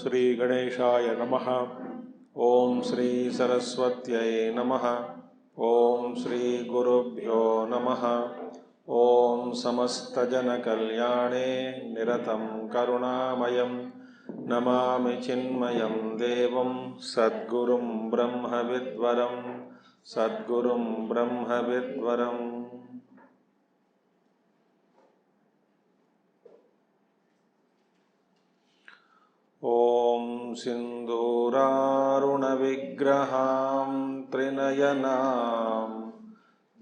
श्री गणेशाय नमः। ओम श्री सरस्वत्यै नमः। ओम श्री गुरुभ्यो नमः। ओम समस्तजनकल्याणे निरतं करुणामयं नमामि चिन्मयं देवं सद्गुरुं ब्रह्मविद्वरं सद्गुरुं ब्रह्मविद्वरम्। ओम सिंदूरारुणविग्रहां त्रिनयनां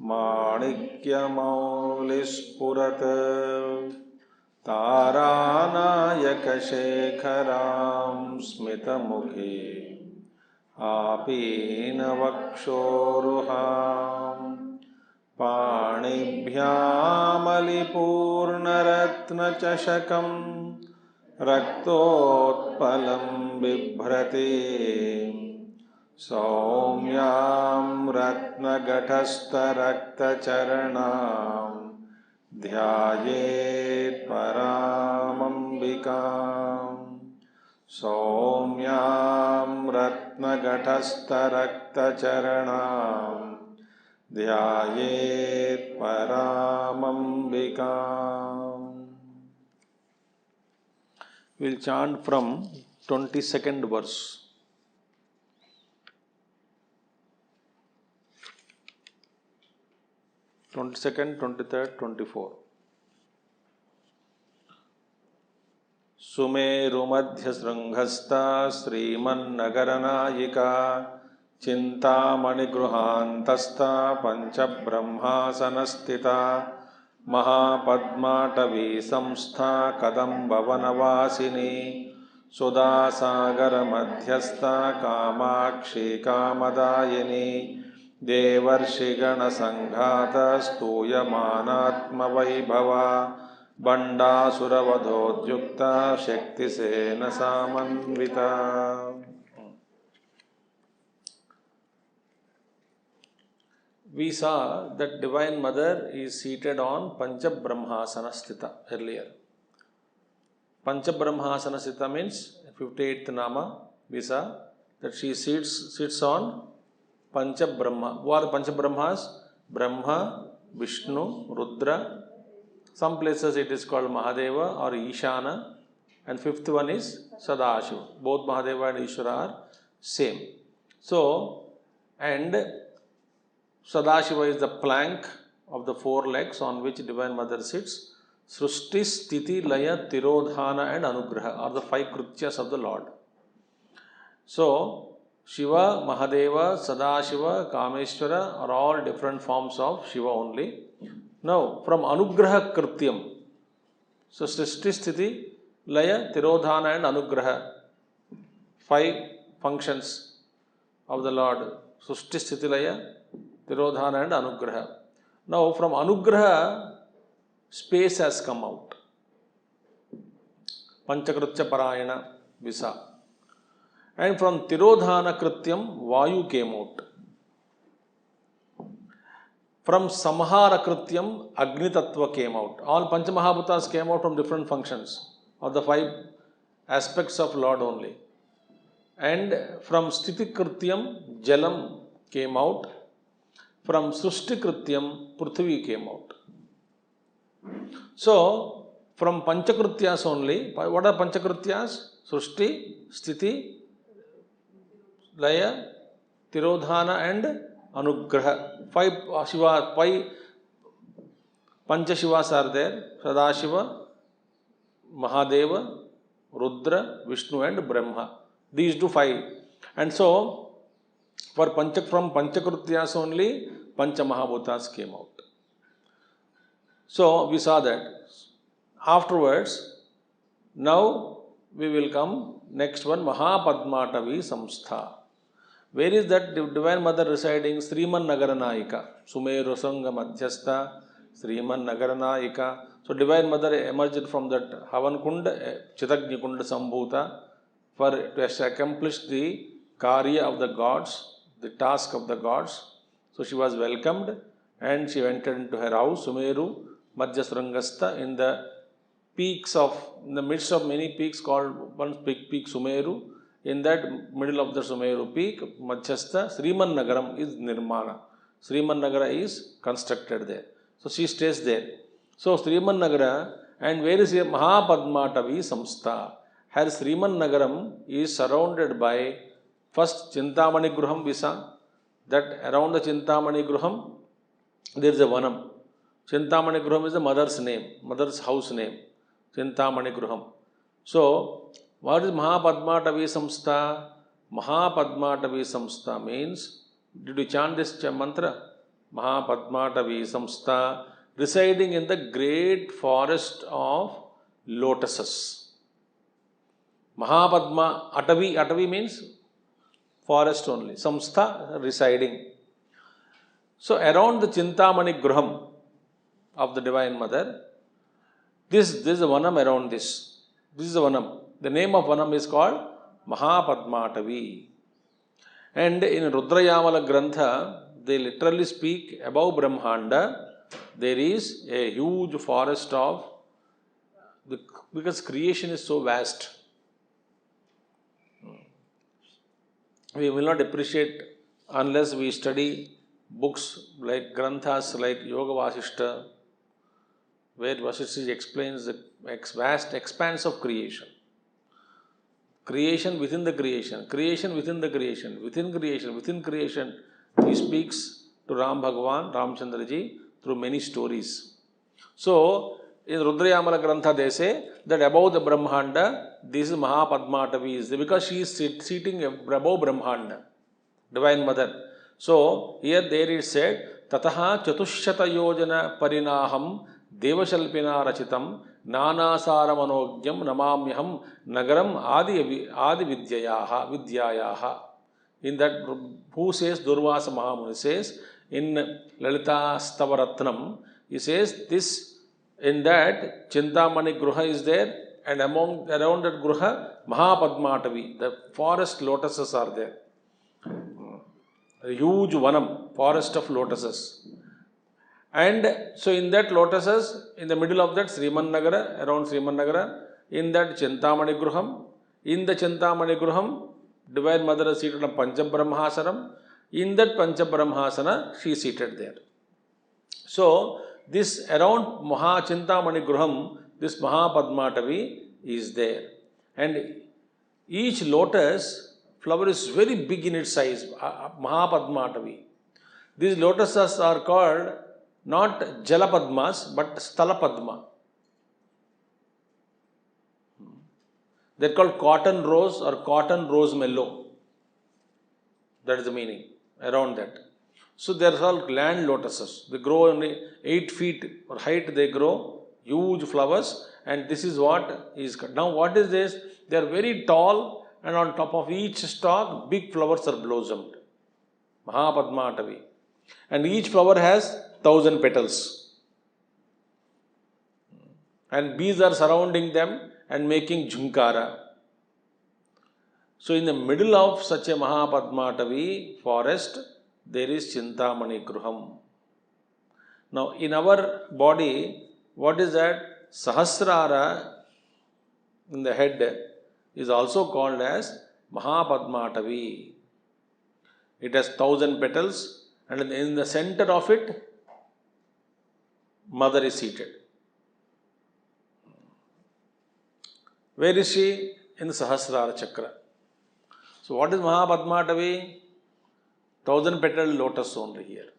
माणिक्यमौलिस्फुरत् तारानायकशेखरां स्मितमुखे आपीनवक्षोरुहां पाणिभ्यामलिपूर्णरत्नचषकं रक्तोत्पलं बिभ्रते सौम्यां रत्नघटस्थरक्तचरणां ध्यायेत् परामम्बिकां। सौम्यां रत्नघटस्थरक्तचरणां ध्यायेत् परामम्बिकाम्। We'll chant from 22nd verse. 22nd, 23rd, 24. सुमेरुमध्यशृङ्गस्था श्रीमन्नगरनायिका चिन्तामणिगृहान्तस्था पञ्चब्रह्मासनस्थिता महापद्माटवी संस्था कदम्बवनवासिनी सुधासागरमध्यस्था Kamakshi कामदायिनी देवर्षिगणसङ्घात स्तूयमानात्मवैभवा बण्डासुरवधोद्युक्ता शक्तिसेनसामन्विता। We saw that Divine Mother is seated on Panchabrahmasana Sthita earlier. Panchabrahmasana Sthita means 58th Nama. We saw that she sits on Panchabrahma. Who are the Panchabrahmas? Brahma, Vishnu, Rudra. Some places it is called Mahadeva or Ishana. And fifth one is Sadashiva. Both Mahadeva and Ishvara are same. So, and Sadashiva is the plank of the four legs on which Divine Mother sits. Srushti, Sthiti, Laya, Tirodhana and Anugraha are the five Krityas of the Lord. So, Shiva, Mahadeva, Sadashiva, Kameshwara are all different forms of Shiva only. Now, from Anugraha Krityam, so Srushti, Sthiti, Laya, Tirodhana and Anugraha, five functions of the Lord. Srushti, Sthiti, Laya, Tirodhana and Anugraha. Now from Anugraha, space has come out. Panchakritya Parayana Visa. And from Tirodhana Krityam, Vayu came out. From Samhara Krityam, Agni Tattva came out. All Panchamahabhutas came out from different functions of the five aspects of Lord only. And from Sthiti Krityam, Jalam came out. From Srushti Krityam, Prithvi came out. So, from Panchakrityas only, what are Panchakrityas? Srushti, Sthiti, Laya, Tirodhana and Anugraha. Five Panchashivas are there. Sadashiva, Mahadeva, Rudra, Vishnu and Brahma. These do five. And so, from Panchakrityas only, Panchamahabhutas came out. So, we saw that. Afterwards, now we will come next one, Mahapadmatavi Samstha. Where is that Divine Mother residing? Sriman Nagaranayika. Sumeru Sangha Madhyastha, Sriman Nagaranayika. So Divine Mother emerged from that Havan Kunda, Chitagni Kunda Sambhuta to accomplish the Karya of the gods, the task of the gods. So she was welcomed and she entered into her house, Sumeru Madhyasrangastha, in the midst of many peaks called one peak Sumeru. In that middle of the Sumeru peak, Madhyastha, Sriman Nagaram is Nirmana. Sriman Nagara is constructed there. So she stays there. So Sriman Nagara, and where is here? Mahapadmatavi Samstha. Her Sriman Nagaram is surrounded by first Chintamani Gruham Visa. That around the Chintamani Gruham, there is a Vanam. Chintamani Gruham is the mother's name, mother's house name. Chintamani Gruham. So, what is Mahapadmatavi Samstha? Mahapadmatavi Samstha means, did you chant this mantra? Mahapadmatavi Samstha, residing in the great forest of lotuses. Mahapadma, Atavi means forest only. Samstha, residing. So, around the Chintamani Gruham of the Divine Mother, this is a Vanam around this. This is a Vanam. The name of Vanam is called Mahapadmatavi. And in Rudrayamala Grantha, they literally speak above Brahmanda, there is a huge forest of, because creation is so vast. We will not appreciate unless we study books like Granthas like Yoga Vasishta, where Vasishta explains the vast expanse of creation. Creation within the creation, creation within the creation, within creation, within creation. He speaks to Ram Bhagavan, Ramchandraji, through many stories. So, in Rudrayamala Grantha they say that above the Brahmanda, this is Mahapadmatavi, because she is sitting above Brahmanda, Divine Mother. So, here there it said, Tataha Chatushyata Yojana Parinaham Devashalpina Rachitam Nanasara Manogyam Namamyaham Nagaram Adi Vidyayaha. In that, who says? Durvasa Mahamuni says, in Lalita Stavaratnam, he says this, in that Chintamani Gruha is there, and around that Gruha, Mahapadmatavi, the forest lotuses are there. A huge Vanam, forest of lotuses. And so in that lotuses, in the middle of that Sriman Nagara, around Sriman Nagara, in that Chintamani Gruham, in the Chintamani Gruham, Divine Mother is seated on Panchabrahmasanam. In that Panchabrahmasana, she is seated there. So, this around Chintamani Gruham, this Mahapadmatavi is there. And each lotus flower is very big in its size, Mahapadmatavi. These lotuses are called not Jalapadmas, but Stalapadma. They are called cotton rose or cotton rose mellow. That is the meaning around that. So they are called land lotuses. They grow only 8 feet or height, they grow, huge flowers, and this is what is. Now what is this? They are very tall, and on top of each stalk, big flowers are blossomed. Mahapadmatavi. And each flower has 1,000 petals. And bees are surrounding them and making jhunkara. So in the middle of such a Mahapadmatavi forest, there is Chintamani Gruham. Now in our body, what is that? Sahasrara in the head is also called as Mahapadmatavi. It has 1,000 petals, and in the center of it, Mother is seated. Where is she? In the Sahasrara Chakra. So what is Mahapadmatavi? 1,000 petal lotus only here,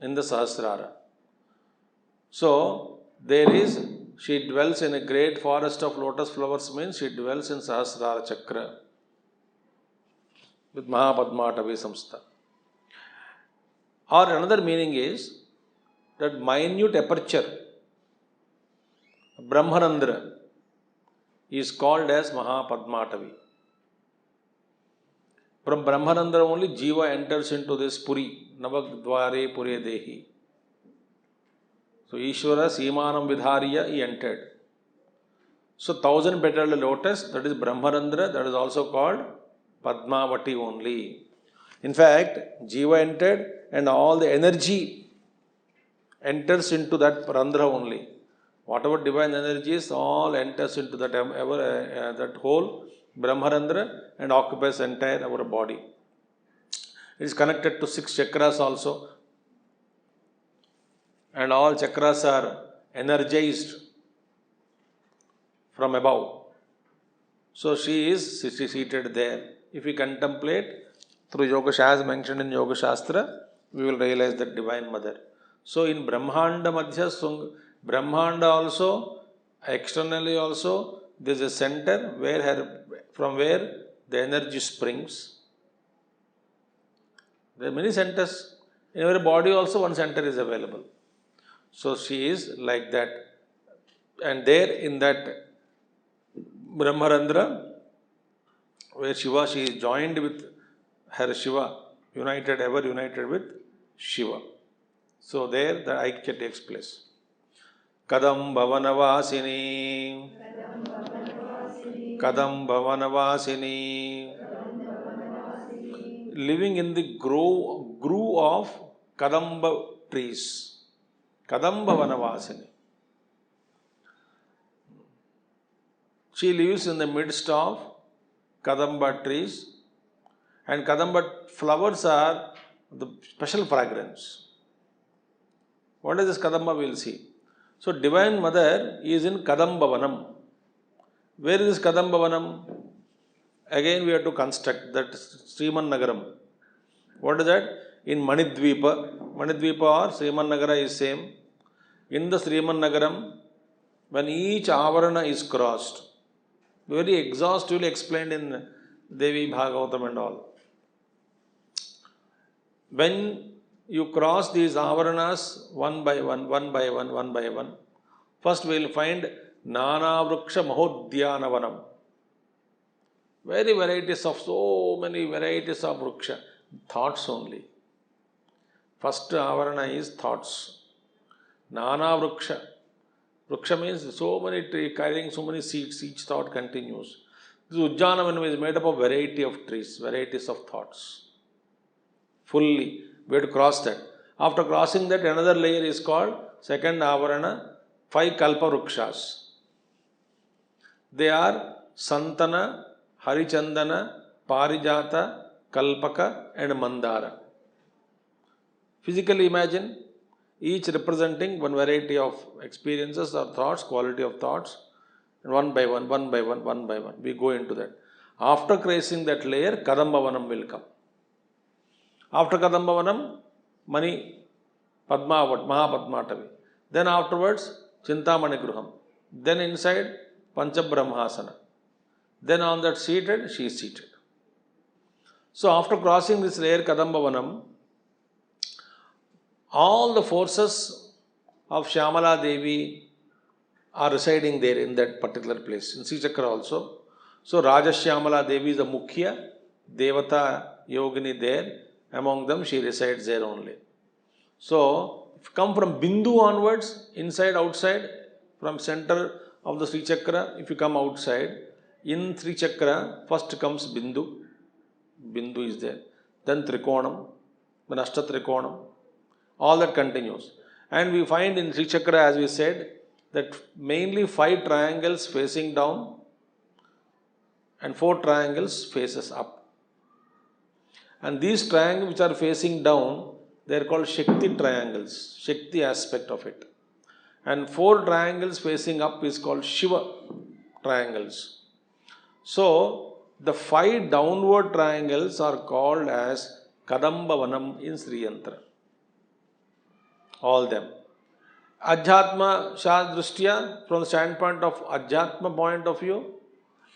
in the Sahasrara. So there is, she dwells in a great forest of lotus flowers, means she dwells in Sahasrara Chakra with Mahapadmatavi Samstha. Or another meaning is that minute aperture, Brahmanandra, is called as Mahapadmatavi. From Brahmanandra only Jiva enters into this Puri, Navadvare Pure Dehi. So Ishvara Simanam Vidhariya, he entered. So 1,000-petaled lotus, that is Brahmanandra, that is also called Padmavati only. In fact, Jiva entered and all the energy enters into that Randhra only. Whatever divine energies, all enters into that, that whole Brahmarandra and occupies entire our body. It is connected to 6 chakras also. And all chakras are energized from above. So she is seated there. If we contemplate through Yoga Shastra, as mentioned in Yoga Shastra, we will realize that Divine Mother. So in Brahmanda Madhya, Brahmanda also, externally also, there is a center from where the energy springs. There are many centers. In our body also one center is available. So she is like that. And there in that Brahmarandra, where Shiva, she is joined with her Shiva, ever united with Shiva. So there the Aikya takes place. Kadam Bhavanavasini, Kadam Bhavanavasini, living in the groove of Kadamba trees. Kadamba Vanavasini. She lives in the midst of Kadamba trees, and Kadamba flowers are the special fragrance. What is this Kadamba? We will see. So Divine Mother is in Kadambavanam. Where is this Kadambavanam? Again we have to construct that Sriman Nagaram. What is that? In Manidvipa. Manidvipa or Sriman Nagara is same. In the Sriman Nagaram, when each avarana is crossed, very exhaustively explained in Devi Bhagavatam and all. When you cross these avaranas one by one, first we will find Nana Vriksha Mahodhyanavanam. So many varieties of Vriksha. Thoughts only. First avarana is thoughts. Nana Vriksha. Vriksha means so many trees carrying so many seeds, each thought continues. This Ujjanavanam is made up of variety of trees, varieties of thoughts. Fully. We have to cross that. After crossing that, another layer is called second avarana, 5 kalpa vrikshas. They are Santana, Harichandana, Parijata, Kalpaka and Mandara. Physically imagine, each representing one variety of experiences or thoughts, quality of thoughts, and one by one, we go into that. After crossing that layer, Kadambavanam will come. After Kadambavanam, Mani Mahapadmatavi. Then afterwards, Chintamani Gruham. Then inside, Panchabrahmasana. Then on that seated, she is seated. So after crossing this layer, Kadambavanam, all the forces of Shyamala Devi are residing there in that particular place. In Sri Chakra also. So Raja Shyamala Devi is the Mukhya, Devata Yogini there. Among them, she resides there only. So, if you come from Bindu onwards, inside, outside, from center of the Sri Chakra, if you come outside, in Sri Chakra, first comes Bindu. Bindu is there. Then Trikonam, then Ashta Trikonam. All that continues. And we find in Sri Chakra, as we said, that mainly 5 triangles facing down and 4 triangles faces up. And these triangles which are facing down, they are called Shakti triangles, Shakti aspect of it. And 4 triangles facing up is called Shiva triangles. So, the 5 downward triangles are called as Kadambavanam in Sri Yantra. All them. Adhyatma Shadrushtya, from the standpoint of Adhyatma point of view,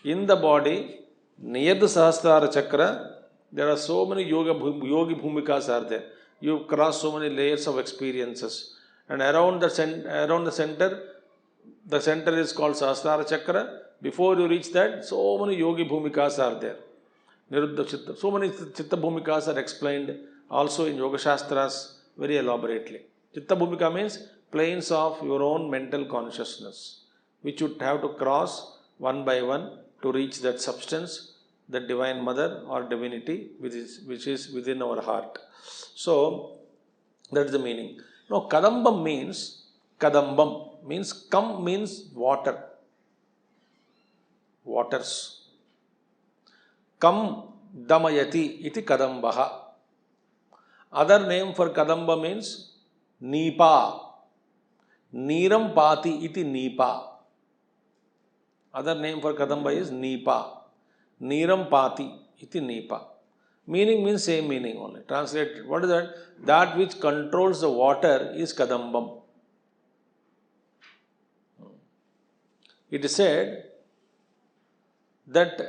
in the body, near the Sahasrara Chakra, there are so many yogi bhumikas are there. You cross so many layers of experiences. And around the center, The center is called Sahasrara Chakra. Before you reach that, so many yogi bhumikas are there. Niruddha Chitta. So many Chitta bhumikas are explained also in Yoga Shastras very elaborately. Chitta bhumika means planes of your own mental consciousness, which you have to cross one by one to reach that substance, the Divine Mother or Divinity, which is within our heart. So, that is the meaning. Now, Kadambam means kam means water. Waters. Kam damayati iti kadambaha. Other name for kadamba means nipa. Neeram pati iti nipa. Other name for kadamba is nipa. Neeram pati iti nipa. Meaning means same meaning only. Translate, what is that? That which controls the water is kadambam. It is said that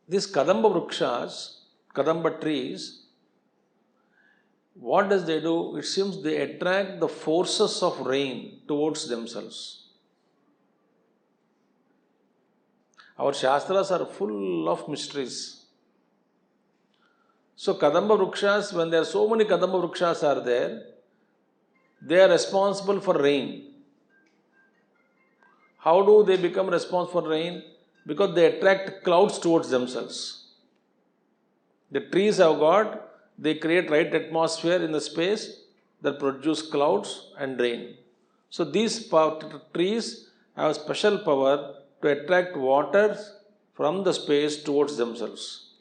these kadamba vrukshas, kadamba trees, what does they do? It seems they attract the forces of rain towards themselves. Our Shastras are full of mysteries. So kadamba vrukshas, when there are so many kadamba vrukshas are there, they are responsible for rain. How do they become responsible for rain? Because they attract clouds towards themselves. The trees have got, they create right atmosphere in the space that produce clouds and rain. So these trees have special power to attract water from the space towards themselves.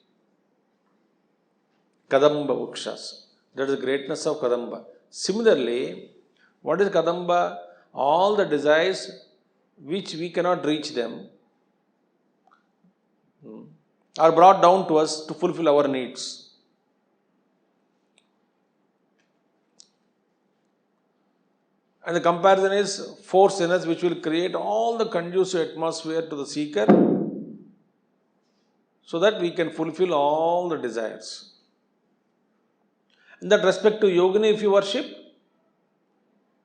Kadamba Vrukshas. That is the greatness of Kadamba. Similarly, what is Kadamba? All the desires which we cannot reach them are brought down to us to fulfill our needs. And the comparison is force in us which will create all the conducive atmosphere to the seeker so that we can fulfill all the desires. In that respect to Yogini, if you worship,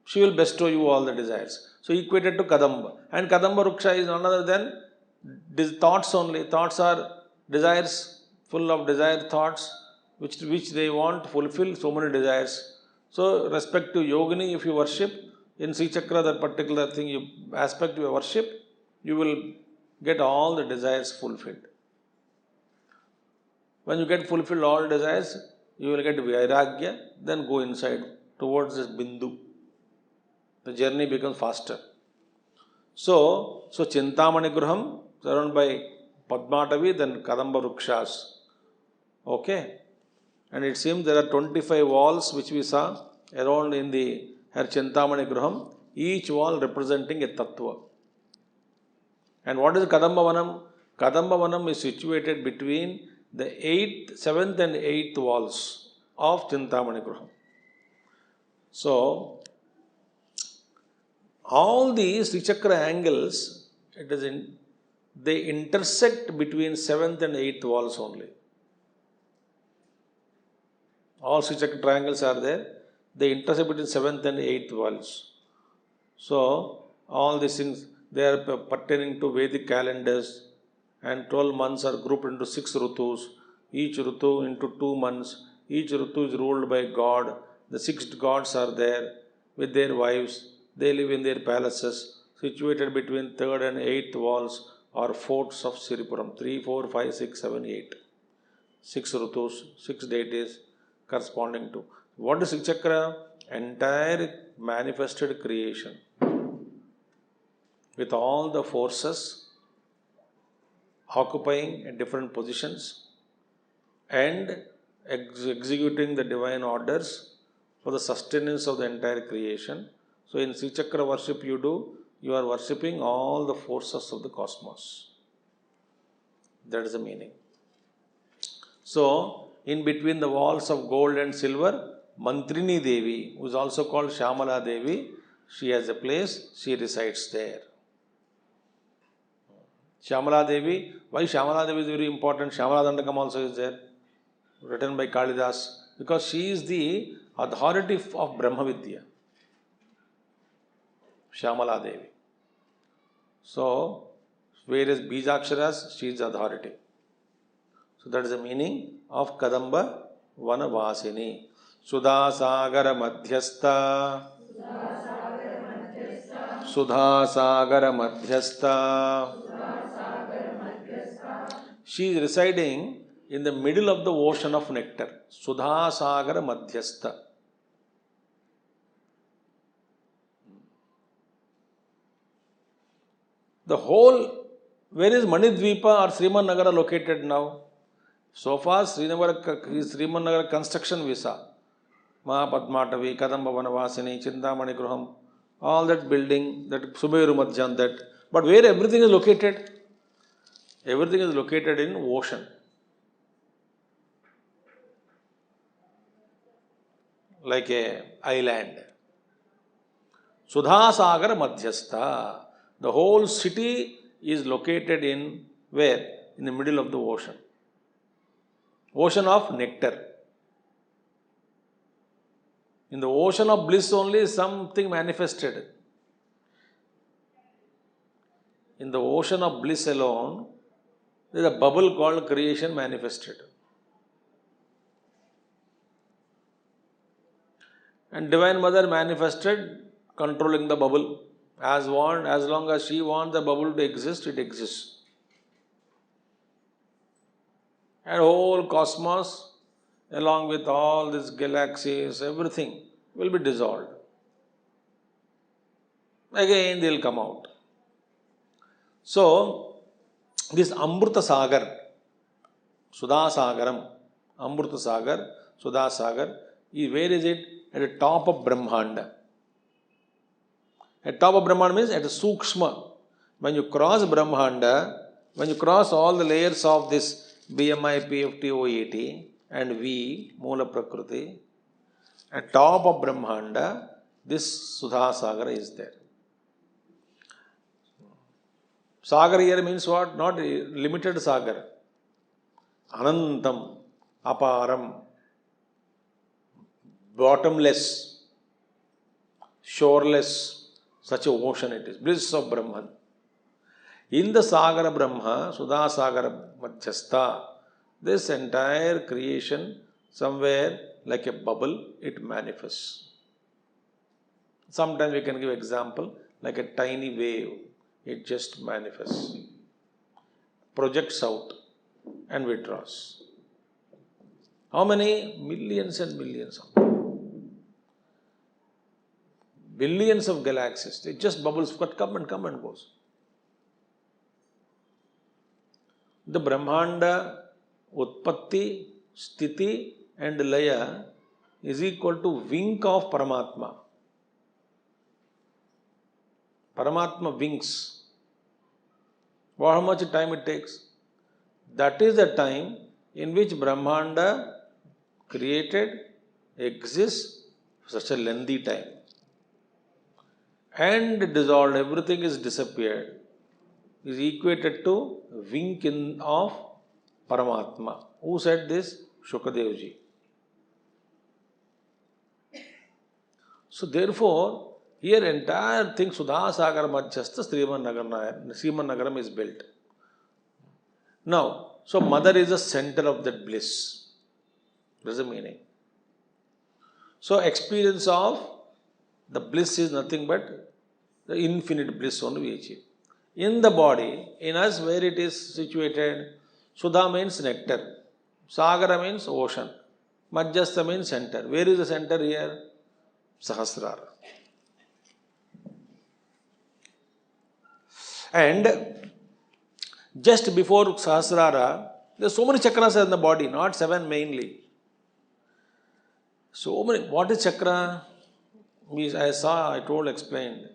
she will bestow you all the desires. So equated to Kadamba. And Kadamba Ruksha is none other than thoughts only. Thoughts are desires, full of desired thoughts, which they want to fulfill so many desires. So respect to Yogini, if you worship, in Sri Chakra, that particular thing, aspect you worship, you will get all the desires fulfilled. When you get fulfilled all desires, you will get Vairagya, then go inside towards this Bindu. The journey becomes faster. So Chintamani Gruham, surrounded by Padmatavi, then Kadamba Vrukshas. Okay. And it seems there are 25 walls which we saw around in the Her Chintamani Gruham, each wall representing a Tattva. And what is Kadamba Vanam? Kadamba Vanam is situated between the 7th and 8th walls of Chintamani Gruham. So, all these Sri Chakra angles, they intersect between 7th and 8th walls only. All Sri Chakra triangles are there. They intersect between 7th and 8th walls. So, all these things, they are pertaining to Vedic calendars, and 12 months are grouped into 6 Rutus, each Rutu into 2 months. Each Rutu is ruled by God. The 6 gods are there with their wives. They live in their palaces, situated between 3rd and 8th walls or forts of Siripuram. 3, 4, 5, 6, 7, 8. 6 Rutus, 6 deities corresponding to. What is Sri Chakra? Entire manifested creation with all the forces occupying in different positions and executing the divine orders for the sustenance of the entire creation. So in Sri Chakra worship you are worshipping all the forces of the cosmos. That is the meaning. So, in between the walls of gold and silver, Mantrini Devi, who is also called Shyamala Devi, she has a place, she resides there. Shyamala Devi, why Shyamala Devi is very important? Shyamala Dandakam also is there, written by Kalidas, because she is the authority of Brahma Vidya. Shyamala Devi. So, various Bijaksharas, she is the authority. So, that is the meaning of Kadamba Vanavasini. Sudha Sagara Madhyastha. Sudha Sagara Madhyastha. She is residing in the middle of the ocean of nectar. Sudha Sagara Madhyastha. The whole, where is Manidvipa or Srimanagara located now? So far, Srimanagara construction visa. Mahapadmatavi, Kadamba Vanavasini, Chintamani Gruham, all that building, that Suberu Madhyan, that. But where everything is located? Everything is located in ocean. Like a island. Sudha Sagar Madhyastha. The whole city is located in where? In the middle of the ocean. Ocean of nectar. In the ocean of bliss only something manifested. In the ocean of bliss alone, there is a bubble called creation manifested. And Divine Mother manifested controlling the bubble. As long as she wants the bubble to exist, it exists. And whole cosmos, along with all these galaxies, everything will be dissolved. Again, they will come out. So, this Amrita Sagar, Sudha Sagaram, Amrita Sagar, Sudha Sagar, where is it? At the top of Brahmanda. At top of Brahmanda means at the Sukshma. When you cross Brahmanda, when you cross all the layers of this BMI, PFT, OET and V, Moola Prakriti, at top of Brahmanda, this Sudha Sagara is there. Sagar here means what? Not limited Sagar. Anantam, Aparam, bottomless, shoreless, such a ocean it is. Bliss of Brahman. In the Sagara Brahma, Sudha Sagara Madhyastha, this entire creation, somewhere like a bubble, it manifests. Sometimes we can give example, like a tiny wave, it just manifests, projects out and withdraws. How many? Millions and millions of them. Billions of galaxies. It just bubbles, but come and goes. The Brahmanda, Utpatti, Sthiti and Laya is equal to wink of Paramatma. Paramatma winks. How much time it takes? That is the time in which Brahmanda created, exists, such a lengthy time. And dissolved, everything is disappeared, is equated to wink of Paramatma. Who said this? Shukadevji. So therefore, here entire thing Sudha Sagar Madhyastha Srimanagaram is built. Now, so mother is the center of that bliss. That's the meaning. So experience of the bliss is nothing but the infinite bliss only we achieve. In the body, in us where it is situated, Sudha means nectar, Sagara means ocean, Madhyastha means center. Where is the center here? Sahasrara. And just before Sahasrara, there are so many chakras in the body, not 7 mainly. So many. What is chakra? I explained.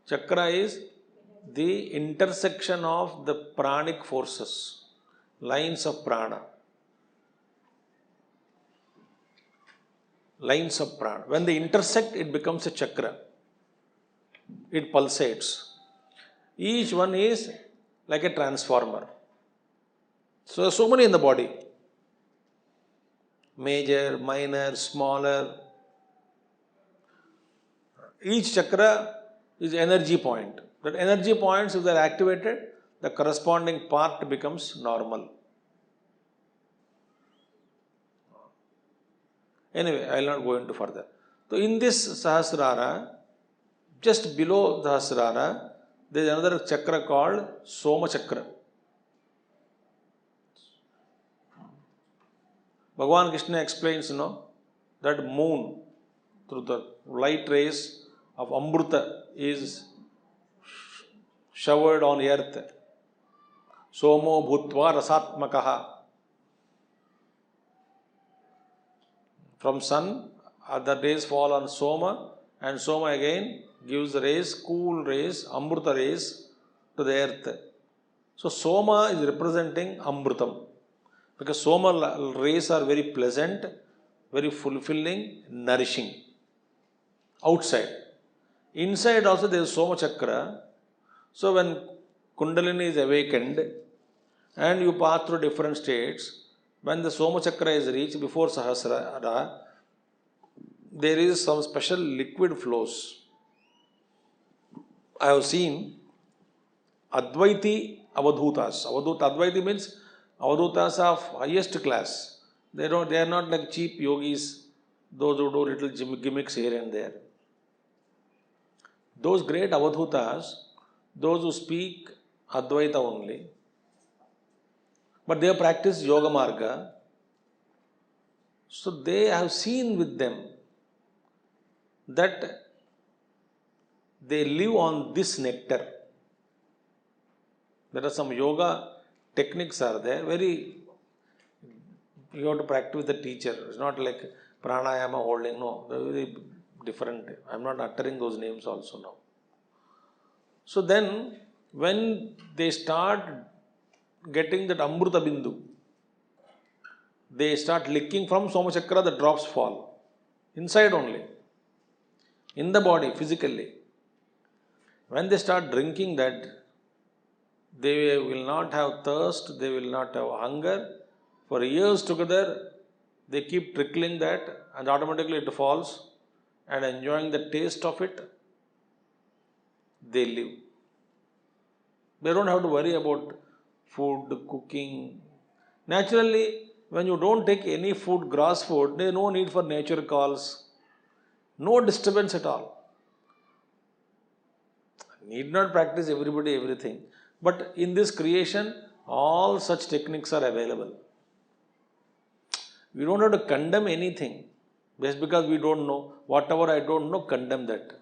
Chakra is the intersection of the pranic forces, lines of prana. Lines of prana. When they intersect, it becomes a chakra. It pulsates. Each one is like a transformer. So many in the body. Major, minor, smaller. Each chakra is energy point. That energy points, if they are activated, the corresponding part becomes normal. Anyway, I will not go into further. So in this Sahasrara, just below the Sahasrara, there is another chakra called Soma Chakra. Bhagavan Krishna explains, that moon, through the light rays of Amruta, is showered on earth. Somo bhutva rasatmakaha. From sun, the rays fall on Soma, and Soma again gives rays, cool rays, Amruta rays to the earth. So Soma is representing Amrutam. Because Soma rays are very pleasant, very fulfilling, nourishing. Outside. Inside also there is Soma Chakra. So when Kundalini is awakened and you pass through different states, when the Soma Chakra is reached before Sahasrara, there is some special liquid flows. I have seen Advaiti Avadhutas. Advaiti means Avadhutas of highest class. They are not like cheap yogis, those who do little gimmicks here and there. Those great Avadhutas, those who speak Advaita only, but they have practiced Yoga Marga, so they have seen with them that they live on this nectar. There are some yoga techniques are there, you have to practice with the teacher. It's not like pranayama holding, no, they're very different. I'm not uttering those names also now. So then, when they start getting that Amruta Bindu, they start licking from Soma Chakra, the drops fall. Inside only. In the body, physically. When they start drinking that, they will not have thirst, they will not have hunger. For years together, they keep trickling that and automatically it falls, and enjoying the taste of it, they live. They don't have to worry about food, cooking. Naturally, when you don't take any food, gross food, there is no need for nature calls. No disturbance at all. Need not practice everybody everything. But in this creation, all such techniques are available. We don't have to condemn anything. Just because we don't know. Whatever I don't know, condemn that.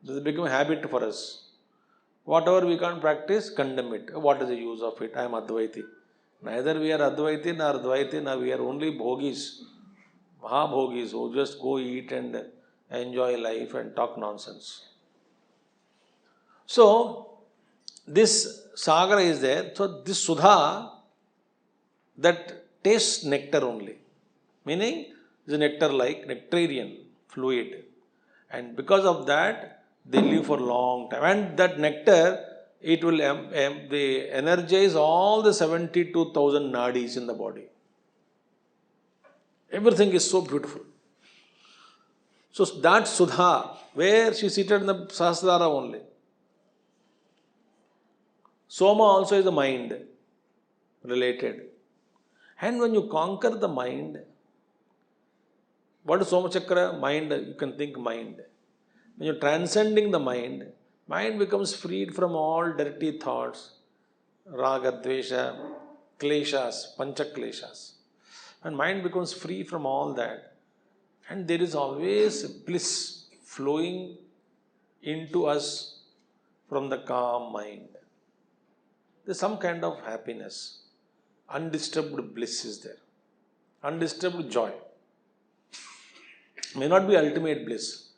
This has become a habit for us. Whatever we can't practice, condemn it. What is the use of it? I am Advaiti. Neither we are Advaiti nor Dvaiti, nor we are only Bhogis. Mahabhogis who just go eat and enjoy life and talk nonsense. So, this Sagar is there. So, this Sudha, that tastes nectar only. Meaning, it is nectar-like, nectarian, fluid. And because of that, they live for a long time. And that nectar, it will energize all the 72,000 nadis in the body. Everything is so beautiful. So that Sudha, where she seated in the Sahasrara only. Soma also is the mind related. And when you conquer the mind, what is Soma Chakra? Mind, you can think mind. When you're transcending the mind, mind becomes freed from all dirty thoughts, raga, dvesha, kleshas, pancha kleshas. And mind becomes free from all that. And there is always bliss flowing into us from the calm mind. There's some kind of happiness. Undisturbed bliss is there. Undisturbed joy. May not be ultimate bliss,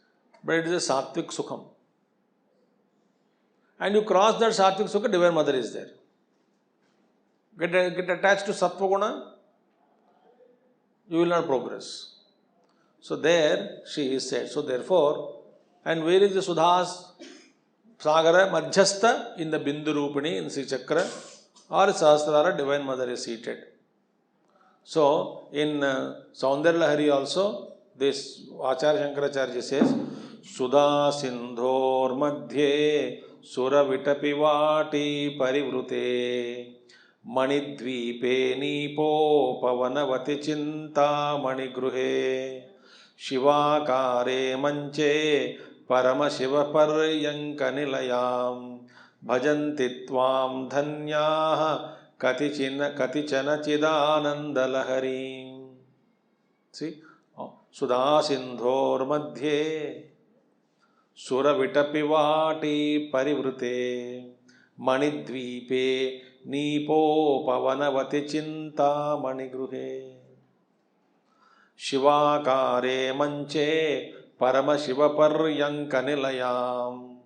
but it is a sattvic sukham. And you cross that sattvic sukha, Divine Mother is there. Get attached to sattva guna, you will not progress. So there she is said. So therefore, and where is the Sudhas Sagara? Madhyastha in the Bindu Rupini in Sri Chakra or Sahasrara, Divine Mother is seated. So in Saundarya Lahari also, this Acharya Shankaracharya says, Sudha Sindhor Suravitapi Vati Parivrute Manidvipe Nipo Pavanavati Chinta Manigruhe Shivakare Manche Paramashiva Paryanka Nilayam Bhajanti Tvam Dhanyah Katichana Chidanandalaharim. See? Sudha Sindhor Madhye Suravitapi Vati Parivrute Manidvipe Nipo Pavanavati Chinta Manigruhe Shivakare Manche Paramashiva Paryanka Nilayam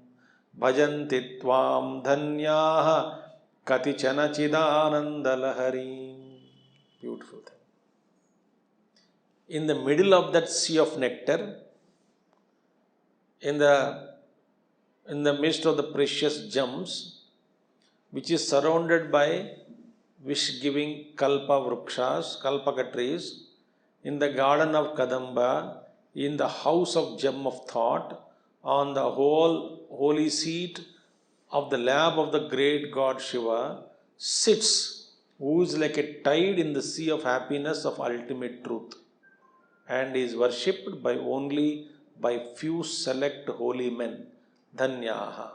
Bhajanti Tvam Dhanyah Katichana Chidanandalaharim. Beautiful thing. In the middle of that sea of nectar, in the midst of the precious gems, which is surrounded by wish-giving kalpa vrukshas, kalpaka trees, in the garden of Kadamba, in the house of gem of thought, on the whole holy seat of the lap of the great God Shiva, sits who is like a tide in the sea of happiness of ultimate truth, and is worshipped by only by few select holy men, Dhanyaha.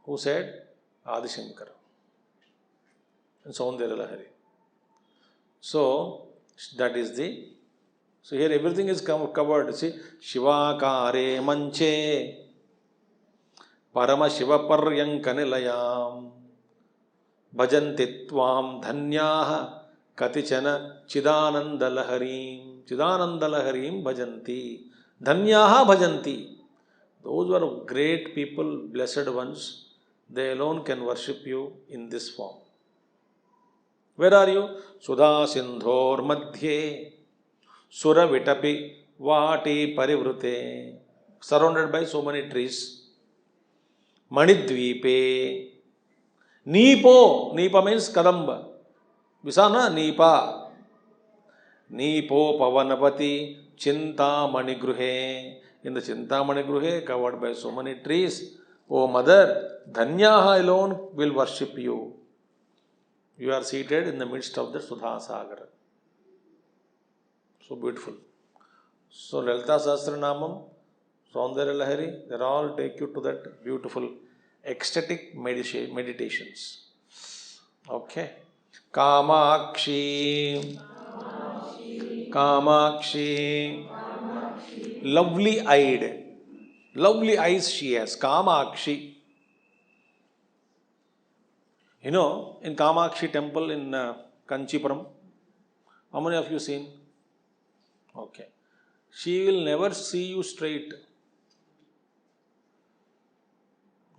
Who said? Adi Shankara and Saundarya Lahari. So, that is the, so here everything is covered. See, Shivakare Manche Parama Shiva Paryanka Nilayam Bhajanti Tvam Dhanyaha Katichana Chidanandalaharim. Chidanandalaharim bhajanti. Dhanyaha bhajanti. Those who are great people, blessed ones, they alone can worship you in this form. Where are you? Sudha Sindhor Madhye Suravitapi Vati Parivrute. Surrounded by so many trees. Manidvipe Nipo. Nipa means Kadamba. Visana Nipa. Nipo Pavanavati Chinta Manigruhe. In the Chinta Manigruhe, covered by so many trees. O mother, Dhanyaha alone will worship you. You are seated in the midst of the Sudha Sagara. So beautiful. So Lalita Sahasranamam, Saundarya Lahari, they all take you to that beautiful ecstatic meditations. Okay. Kamakshi, Kamakshi, lovely eyed, lovely eyes she has, Kamakshi. You know, in Kamakshi temple in Kanchipuram, how many of you seen? Okay. She will never see you straight.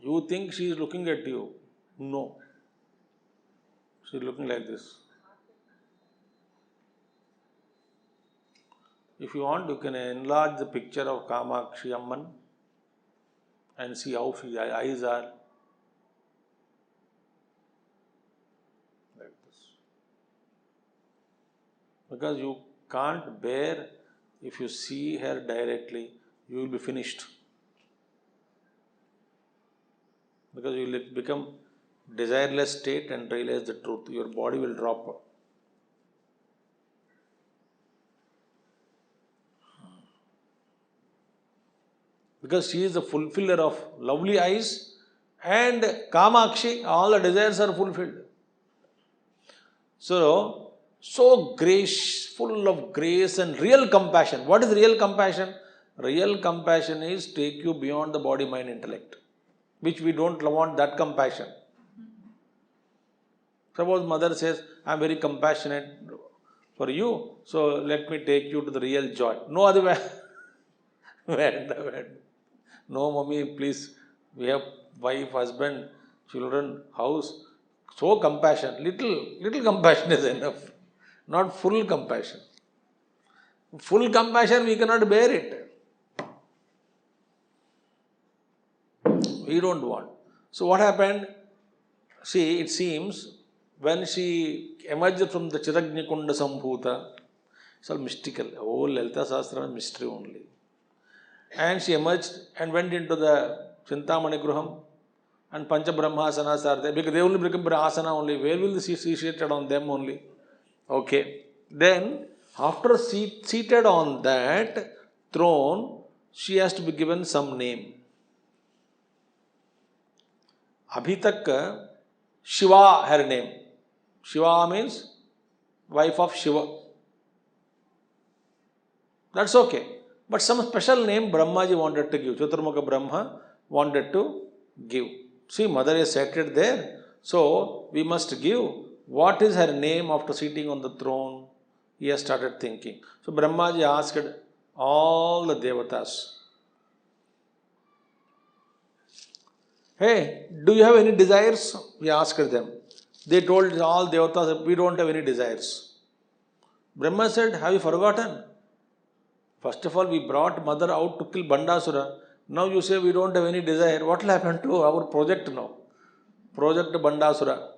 You think she is looking at you. No. She is looking like this. If you want, you can enlarge the picture of Kamakshi Amman and see how her eyes are. Like this. Because you can't bear, if you see her directly, you will be finished. Because you will become desireless state and realize the truth. Your body will drop. Because she is the fulfiller of lovely eyes and Kamakshi, all the desires are fulfilled. So grace, full of grace and real compassion. What is real compassion? Real compassion is take you beyond the body, mind, intellect, which we don't want that compassion. Suppose mother says, I am very compassionate for you, so let me take you to the real joy. No other way. No, mommy, please, we have wife, husband, children, house. So compassion, little compassion is enough. Not full compassion. Full compassion, we cannot bear it. We don't want. So what happened? See, it seems when she emerged from the Chiragni Kunda Sambhuta, It's all mystical. Oh, Lalita Sahasranama is mystery only. And she emerged and went into the Chintamani Gruham, and Pancha Brahmasanas are there because they only become asana only. Where will she seated on them only? Okay. Then, after seated on that throne, she has to be given some name. Abhi tak Shiva, her name. Shiva means wife of Shiva. That's okay. But some special name Brahmaji wanted to give. Chaturmukha Brahma wanted to give. See, mother is seated there. So, we must give. What is her name after sitting on the throne? He has started thinking. So, Brahmaji asked all the devatas, hey, do you have any desires? He asked them. They told all devatas, we don't have any desires. Brahma said, have you forgotten? First of all, we brought mother out to kill Bandasura. Now you say we don't have any desire. What will happen to our project now? Project Bandasura.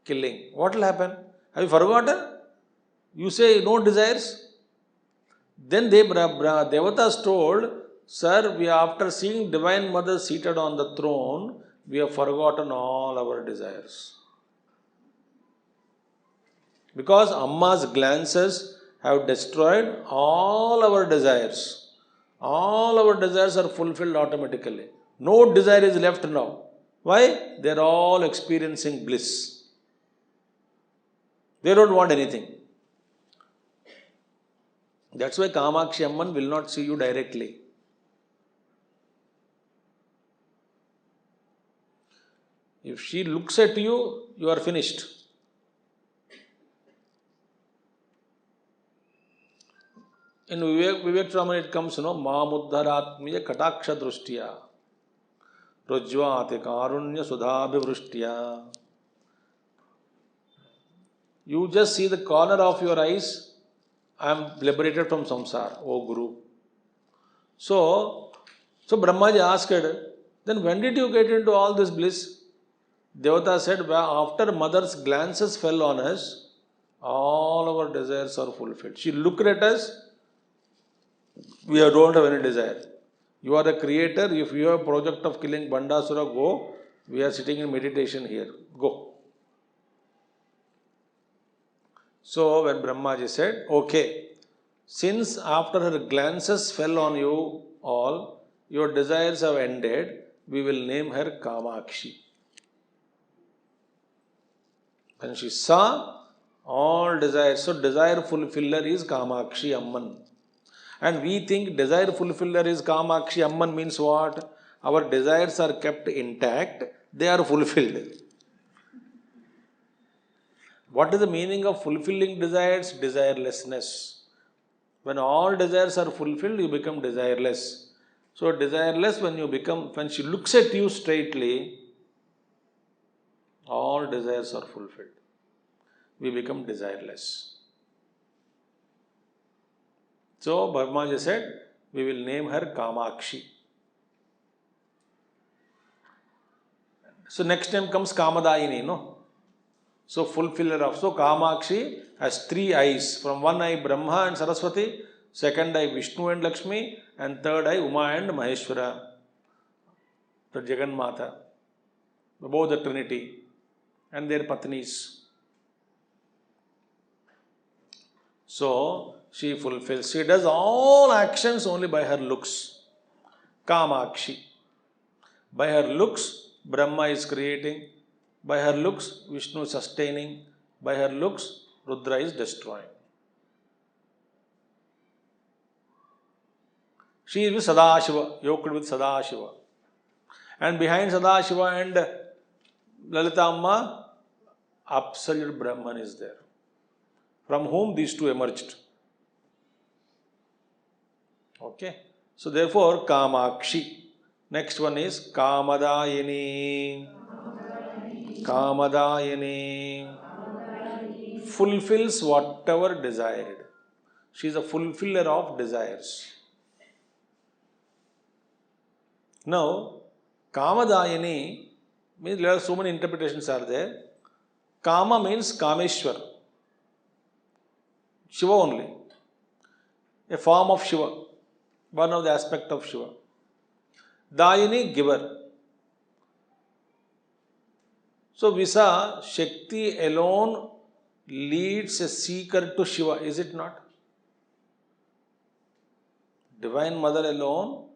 Killing. What will happen? Have you forgotten? You say no desires? Then Devatas told, sir, we after seeing Divine Mother seated on the throne, we have forgotten all our desires. Because Amma's glances have destroyed all our desires. All our desires are fulfilled automatically. No desire is left now. Why? They are all experiencing bliss. They don't want anything. That's why Kamakshi Amman will not see you directly. If she looks at you, you are finished. In Vivek Raman it comes, Mamuddharatmiya Kataksha Drushtya Rajvate Karunya Sudhabhivrushtya. You just see the corner of your eyes, I am liberated from samsara, O Guru. So Brahmaji asked, then when did you get into all this bliss? Devata said, well, after mother's glances fell on us, all our desires are fulfilled. She looked at us, we don't have any desire. You are the creator. If you have a project of killing Bandasura, go. We are sitting in meditation here. Go. So when Brahmaji said, okay, since after her glances fell on you all, your desires have ended, we will name her Kamakshi. When she saw all desires, so desire fulfiller is Kamakshi Amman. And we think desire fulfiller is Kamakshi Amman means what? Our desires are kept intact, they are fulfilled. What is the meaning of fulfilling desires? Desirelessness. When all desires are fulfilled, you become desireless. So desireless when she looks at you straightly, all desires are fulfilled. We become desireless. So Brahmaji said, we will name her Kamakshi. So next time comes Kamadayini, no? So fulfiller of. So Kamakshi has 3 eyes. From one eye Brahma and Saraswati, second eye Vishnu and Lakshmi, and third eye Uma and Maheshwara. The Jagannatha. Both the Trinity and their Patnis. So she fulfills. She does all actions only by her looks. Kamakshi. By her looks, Brahma is creating. By her looks, Vishnu is sustaining. By her looks, Rudra is destroying. She is with Sadashiva, yoked with Sadashiva. And behind Sadashiva and Lalita Amma, absolute Brahman is there. From whom these two emerged. Okay. So therefore, Kamakshi. Next one is Kamadayini. Kamadayini. Fulfills whatever desired. She is a fulfiller of desires. Now, Kamadayini means there are so many interpretations are there. Kama means Kameshwar. Shiva only. A form of Shiva. One of the aspect of Shiva. Dayini, giver. So we saw Shakti alone leads a seeker to Shiva, is it not? Divine Mother alone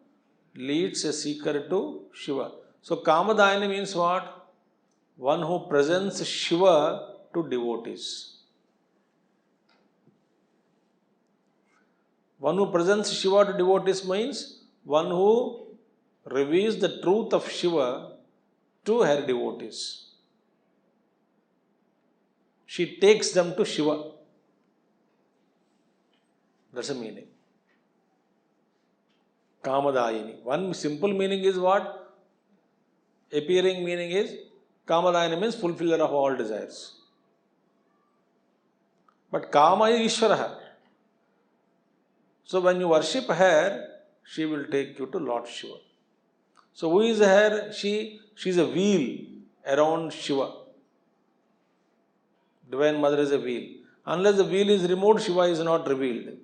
leads a seeker to Shiva. So Kamadayini means what? One who presents Shiva to devotees. One who presents Shiva to devotees means one who reveals the truth of Shiva to her devotees. She takes them to Shiva. That's the meaning. Kamadayini. One simple meaning is what? Appearing meaning is Kamadayini means fulfiller of all desires. But Kama is Ishvaraha. So when you worship her, she will take you to Lord Shiva. So who is her? She is a wheel around Shiva. Divine Mother is a wheel. Unless the wheel is removed, Shiva is not revealed.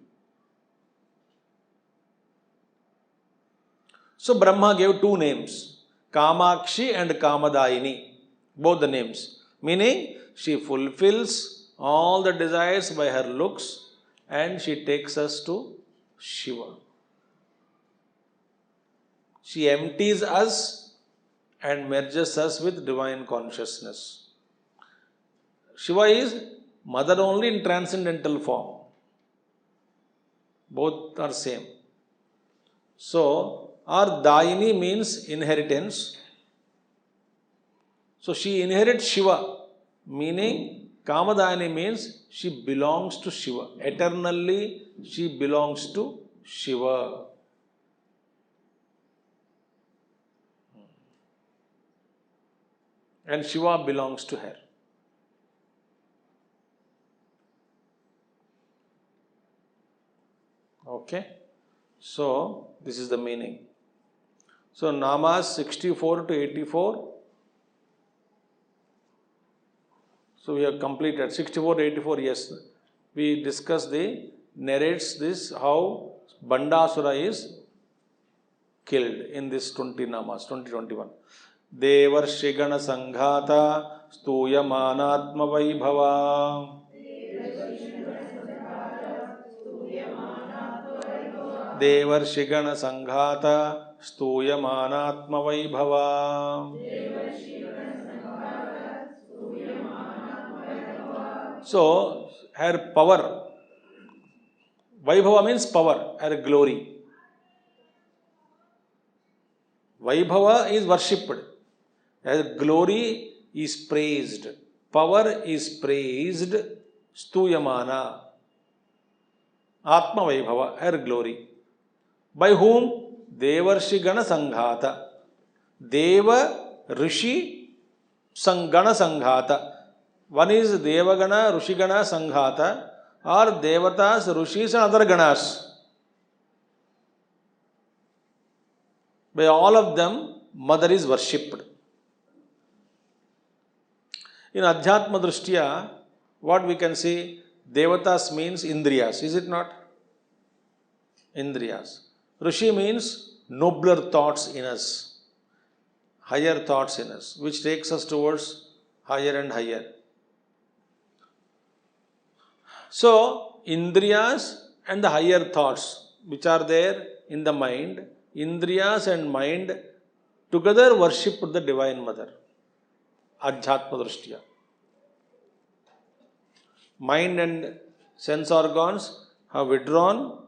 So Brahma gave two names, Kamakshi and Kamadayini, both the names. Meaning, she fulfills all the desires by her looks and she takes us to Shiva. She empties us and merges us with divine consciousness. Shiva is Mother only in transcendental form. Both are same. So, our Dayini means inheritance. So, she inherits Shiva, meaning Kamadayini means she belongs to Shiva. Eternally, she belongs to Shiva. And Shiva belongs to her. Okay. So, this is the meaning. So, Namas 64 to 84. So, we have completed 64 to 84, yes. We discussed narrates this how Bandasura is killed in this 20 Namas, 2021. Devarshigana Sanghata Stuyamanatma Vaibhava. Devarshigana Sanghata Stuyamanatma Vaibhava. So, her power, Vaibhava means power, her glory. Vaibhava is worshipped. Her glory is praised. Power is praised. Stuyamana. Atma Vaibhava, her glory. By whom? Devarshigana Sanghata. Deva Rishi Sangana Sanghata. One is Devagana, Rushigana Sanghata, or Devatas, Rishis and other Ganas. By all of them, Mother is worshipped. In Adhyatma Drishtiya, what we can see, Devatas means Indriyas, is it not? Indriyas. Rishi means nobler thoughts in us, higher thoughts in us, which takes us towards higher and higher. So, Indriyas and the higher thoughts which are there in the mind, Indriyas and mind together worship the Divine Mother. Adhyatma Drishtiya. Mind and sense organs have withdrawn,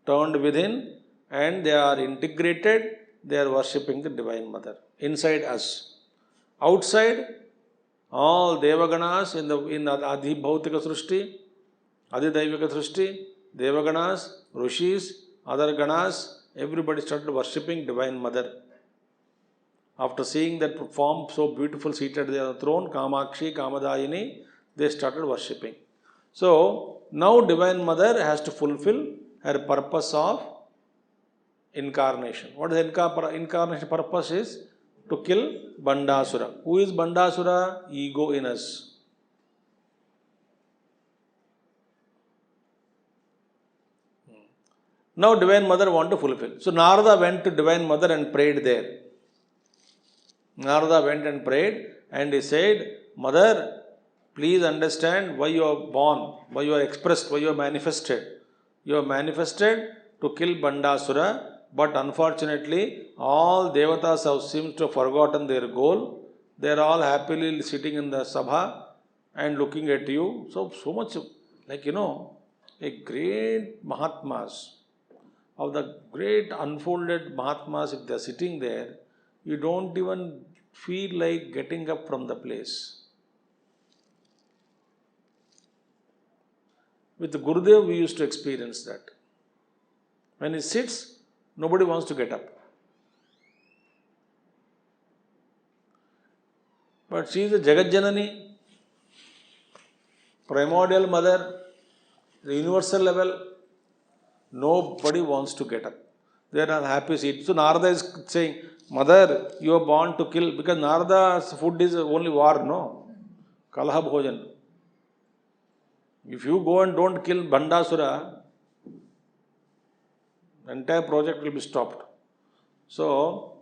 turned within, and they are integrated, they are worshipping the Divine Mother inside us. Outside, all Devaganas in the Adi Bhautika Srishti, Adi Daivika Srishti, Devaganas, Rishis, other Ganas, everybody started worshipping Divine Mother. After seeing that form so beautiful seated there on the throne, Kamakshi, Kamadayini, they started worshipping. So, now Divine Mother has to fulfill her purpose of incarnation. What is the incarnation purpose is? To kill Bandasura. Who is Bandasura? Ego in us. Now Divine Mother want to fulfill. So Narada went to Divine Mother and prayed there. Narada went and prayed and he said, Mother, please understand why you are born, why you are expressed, why you are manifested. You are manifested to kill Bandasura, but unfortunately all Devatas have seemed to have forgotten their goal. They are all happily sitting in the Sabha and looking at you. So much, like a great Mahatmas, of the great unfolded Mahatmas, if they are sitting there, you don't even feel like getting up from the place. With Gurudev, we used to experience that. When he sits, nobody wants to get up. But she is a Jagat Janani, primordial mother, the universal level. Nobody wants to get up. They are unhappy seat. So Narada is saying, Mother, you are born to kill, because Narada's food is only war, no? Kalaha Bhojan. If you go and don't kill Bandasura, the entire project will be stopped. So,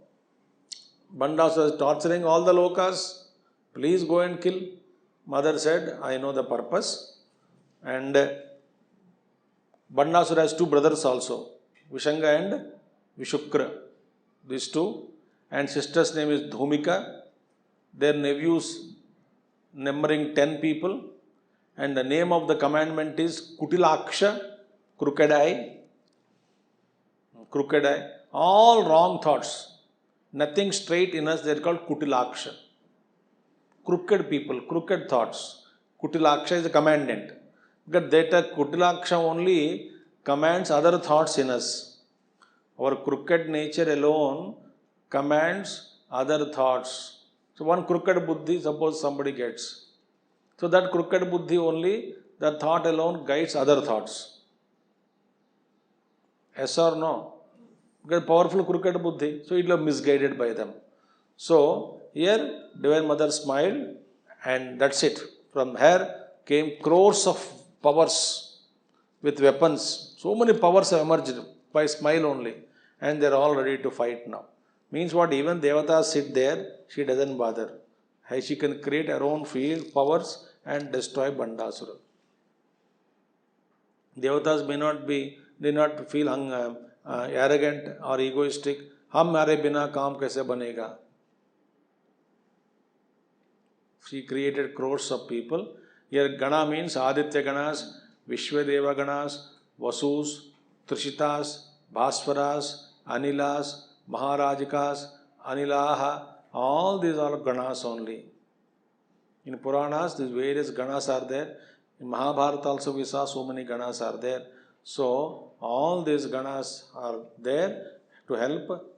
Bandasura is torturing all the lokas. Please go and kill. Mother said, I know the purpose. And Bandasura has two brothers also, Vishanga and Vishukra. These two. And sister's name is Dhumika. Their nephews numbering 10 people. And the name of the commandment is Kutilaksha, crooked eye. Crooked eye. All wrong thoughts. Nothing straight in us, they are called Kutilaksha. Crooked people, crooked thoughts. Kutilaksha is a commandant. Because that Kutilaksha only commands other thoughts in us. Our crooked nature alone commands other thoughts. So one crooked buddhi, suppose somebody gets. So that crooked buddhi only, the thought alone guides other thoughts. Yes or no? Because powerful crooked buddhi, so it will be misguided by them. So here Divine Mother smiled and that's it. From her came crores of powers with weapons. So many powers have emerged by smile only. And they are all ready to fight now. Means what? Even Devatas sit there, she doesn't bother. She can create her own field, powers and destroy Bandasura. Devatas may not feel arrogant or egoistic. Hamare bina kaam kaise banega? She created crores of people. Here Gana means Aditya Ganas, Vishwadeva Ganas, Vasus, Trishitas, Bhaswaras, Anilas, Maharajikas, Anilaha, all these are Ganas only. In Puranas, these various Ganas are there. In Mahabharata also we saw so many Ganas are there. So, all these Ganas are there to help,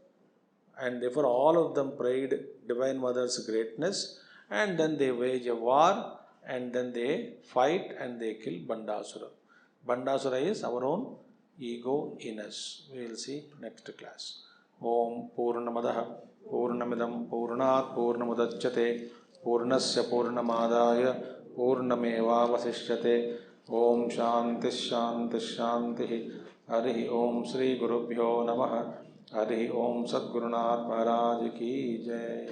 and therefore all of them prayed Divine Mother's greatness, and then they wage a war, and then they fight and they kill Bandasura. Bandasura is our own ego in us. We will see next class. Om Purnamadaha Purnamidam Purnat Purnamudachyate Purnasya Purnamadaya Purnameva Vasishyate. Om Shanti Shanti Shanti. Harihi Om Sri Gurubhyo Namaha. Harihi Om Sadgurunath Maharaj Ki Jai.